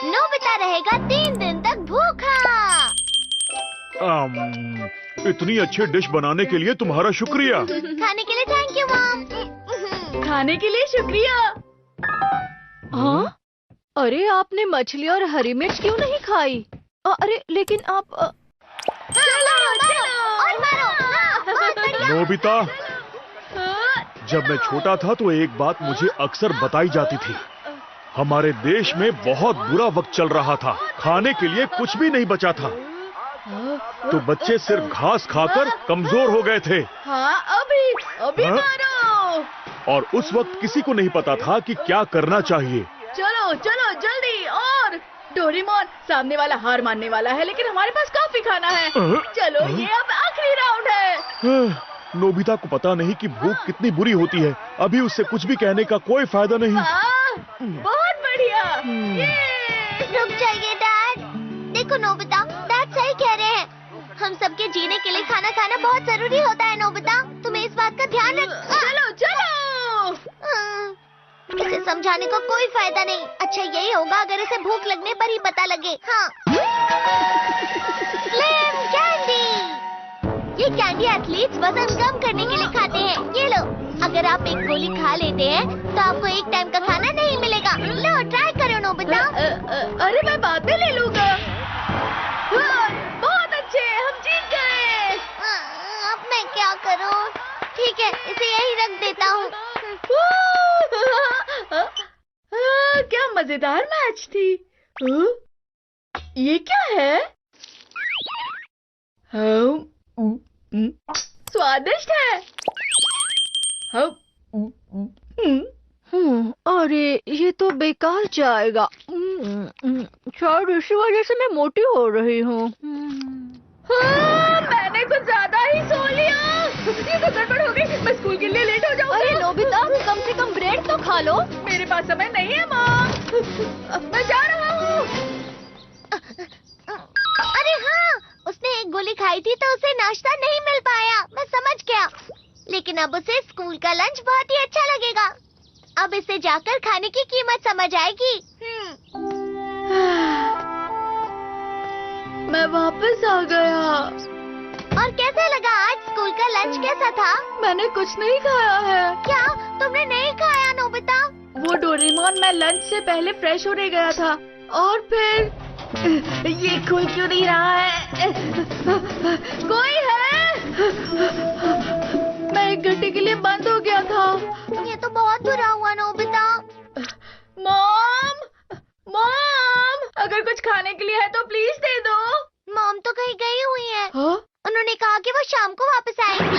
Nobita रहेगा 3 दिन तक भूखा। इतनी अच्छी डिश बनाने के लिए तुम्हारा शुक्रिया। खाने के लिए थैंक यू मॉम। खाने के लिए शुक्रिया। हाँ? अरे आपने मछली और हरी मिर्च क्यों नहीं खाई? अरे लेकिन आप चलो और मारो। हाँ, बहुत बढ़िया। नोबिता, जब मैं छोटा था तो एक बात मुझे अक्सर बताई जाती थी। हमारे देश में बहुत बुरा वक्त चल रहा था, खाने के लिए कुछ भी नहीं बचा था, तो बच्चे सिर्फ घास खाकर कमजोर हो गए थे। हाँ, अभी हाँ? मारो। और उस वक्त किसी को नहीं पता था कि क्या करना चाहिए। चलो चलो जल्दी। और डोरेमोन, सामने वाला हार मानने वाला है, लेकिन हमारे पास काफी खाना है। चलो ये अब आखिरी राउंड है। नोबिता को पता नहीं कि भूख कितनी बुरी होती है। अभी उससे कुछ भी कहने का कोई फायदा नहीं। बहुत बढ़िया। रुक जाइए डैड। देखो नोबिता, डैड सही कह रहे हैं। हम सबके जीने के लिए खाना खाना बहुत जरूरी होता है नोबिता। तुम्हें इस बात का ध्यान रख। चलो चलो। इसे समझाने का कोई फायदा नहीं। अच्छा यही होगा अगर इसे भूख लगने पर ही पता लगे। हाँ, स्लिम कैंडी। ये कैंडी एथलीट्स वजन कम करने के लिए खाते हैं। ये लो, अगर आप एक गोली खा लेते हैं तो आपको एक टाइम का खाना नहीं मिलेगा। लो ट्राई करो नोबिता। अरे मैं बाद में ले लूंगा। बहुत अच्छे, हम जीत गए। अब मैं क्या करूं? ठीक है, इसे यही रख देता हूँ। क्या मजेदार मैच थी। ये क्या है? स्वादिष्ट है। अरे ये तो बेकार जाएगा। शायद इसी वजह से मैं मोटी हो रही हूँ। मैंने कुछ ज्यादा ही सो लिया। ये तो गड़बड़ हो गई। मैं स्कूल के लिए लेट हो जाऊंगी। अरे नोबिता, कम से कम ब्रेड तो खा लो। मेरे पास समय नहीं है माँ। मैं जा रहा हूँ। अरे हाँ, उसने एक गोली खाई थी तो उसे नाश्ता नहीं मिल पाया। मैं समझ गया, लेकिन अब उसे स्कूल का लंच बहुत ही अच्छा लगेगा। अब इसे जाकर खाने की कीमत समझ आएगी। मैं वापस आ गया। और कैसा लगा आज स्कूल का लंच? कैसा था? मैंने कुछ नहीं खाया है। क्या तुमने नहीं खाया नोबिता? वो डोरेमोन, मैं लंच से पहले फ्रेश होने गया था और फिर ये खुल क्यों नहीं रहा है? कोई है? मैं एक घंटे के लिए बंद हो गया था। ये तो बहुत बुरा हुआ नोबिता। मॉम, मॉम, अगर कुछ खाने के लिए है तो प्लीज दे दो। मॉम तो कहीं गई हुई है। हाँ? उन्होंने कहा कि वो शाम को वापस आएंगी।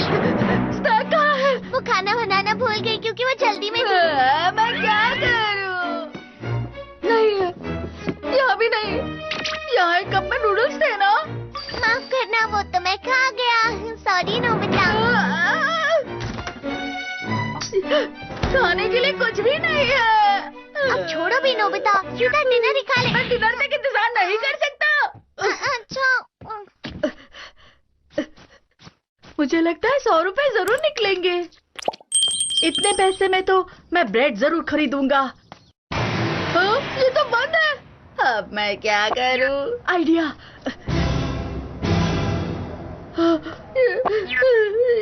स्टार कहाँ है? वो खाना बनाना भूल गई क्योंकि वो जल्दी में थी। मैं क्या करूं? नहीं है, यहाँ भी नहीं। यहाँ एक कप में नूडल्स थे ना? माफ करना, वो तो मैं खा गया। Sorry Nobita. खाने के लिए कुछ भी नहीं है। अब छोड़ो भी नोबिता, सीधा डिनर ही खा ले। मैं डिनर तक इंतजार नहीं कर सकता। अच्छा, मुझे लगता है 100 रुपए जरूर निकलेंगे। इतने पैसे में तो मैं ब्रेड जरूर खरीदूंगा। हाँ, ये तो बंद है। अब मैं क्या करूं? आइडिया।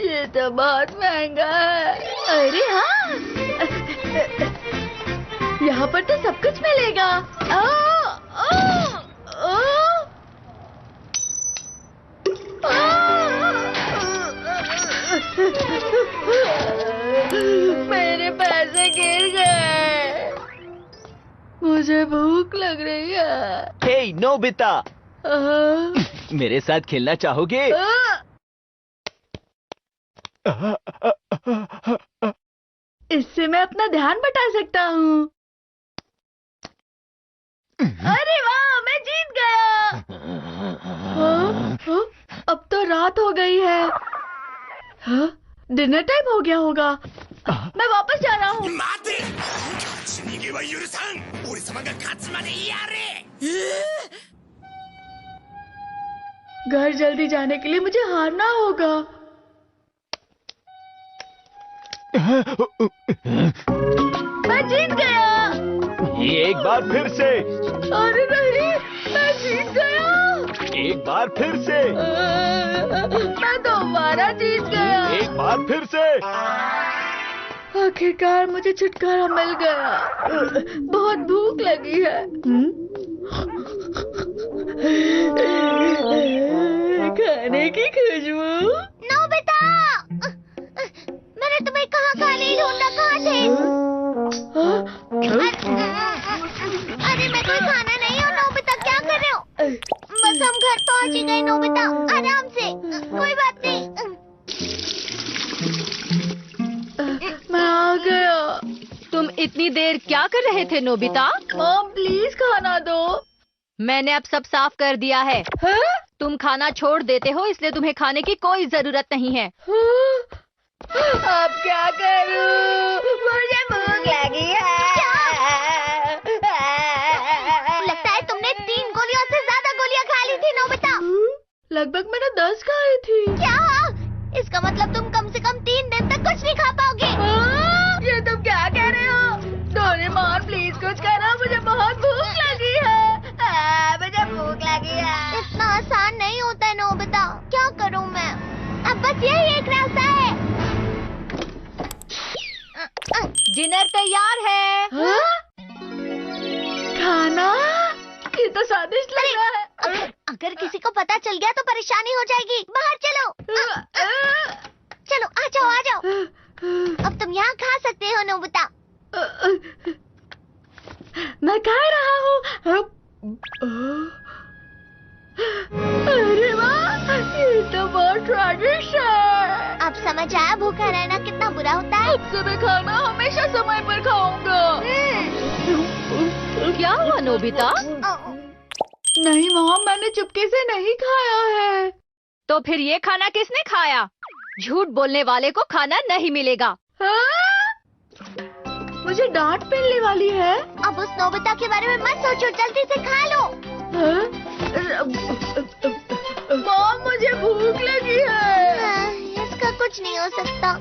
ये तो बहुत महंगा है। अरे हाँ, यहाँ पर तो सब कुछ मिलेगा। मेरे पैसे गिर गए। मुझे भूख लग रही है। हे नोबिता, मेरे साथ खेलना चाहोगे? इससे मैं अपना ध्यान बटा सकता हूँ। अरे वाह, मैं जीत गया। अब तो रात हो गई है। डिनर टाइम हो गया होगा। मैं वापस जा रहा हूँ। घर जल्दी जाने के लिए मुझे हारना होगा। मैं जीत गया। एक बार फिर से। अरे नहीं, मैं जीत गया। एक बार फिर से। मैं दोबारा जीत गया। एक बार फिर से। आखिरकार मुझे छुटकारा मिल गया। बहुत भूख लगी है। खाने की खुशबू। नोबिता, मैंने तुम्हें कहाँ नहीं ढूंढा, कहाँ थे? अरे मैं कोई खाना नहीं हूँ नोबिता, क्या कर रहे हो? बस हम घर पहुँच ही गए नोबिता, आराम से, कोई बात नहीं। मैं आ गया। तुम इतनी देर क्या कर रहे थे नोबिता? मॉम प्लीज खाना दो। मैंने अब सब साफ कर दिया है। हाँ? तुम खाना छोड़ देते हो, इसलिए तुम्हें खाने की कोई जरूरत नहीं है। अब क्या करूं? मुझे भूख लगी है। लगता है तुमने 3 गोलियों से ज्यादा गोलियां खा ली थी नोबिता। लगभग मैंने 10 खाई थी। क्या? इसका मतलब तुम कम से कम 3 दिन तक कुछ नहीं खा पाओगे। ये तुम क्या कह रहे हो? डोरेमोन प्लीज कुछ करो, मुझे बहुत भूख लगी है। मुझे भूख लगी है। इतना आसान नहीं होता है नोबिता, क्या करूं मैं? अब बस यही एक रास्ता है। डिनर तैयार है। खाना? ये तो स्वादिष्ट लग रहा है। अगर किसी को पता चल गया तो परेशानी हो जाएगी। बाहर चलो। चलो आ जाओ आ जाओ। अब तुम यहाँ खा सकते हो नोबिता। मैं खा रहा हूँ। अरे वाह, ये तो बहुत स्वादिष्ट है। अब समझ आया भूखा रहना कितना बुरा होता है। अब से मैं खाना हमेशा समय पर खाऊंगा। क्या हुआ नोबिता? नहीं मॉम, मैंने चुपके से नहीं खाया है। तो फिर ये खाना किसने खाया? झूठ बोलने वाले को खाना नहीं मिलेगा। मुझे डांट मिलने वाली है। अब उस नोबिता के बारे में मत सोचो, जल्दी से खा लो। मॉम मुझे भूख लगी है। इसका कुछ नहीं हो सकता।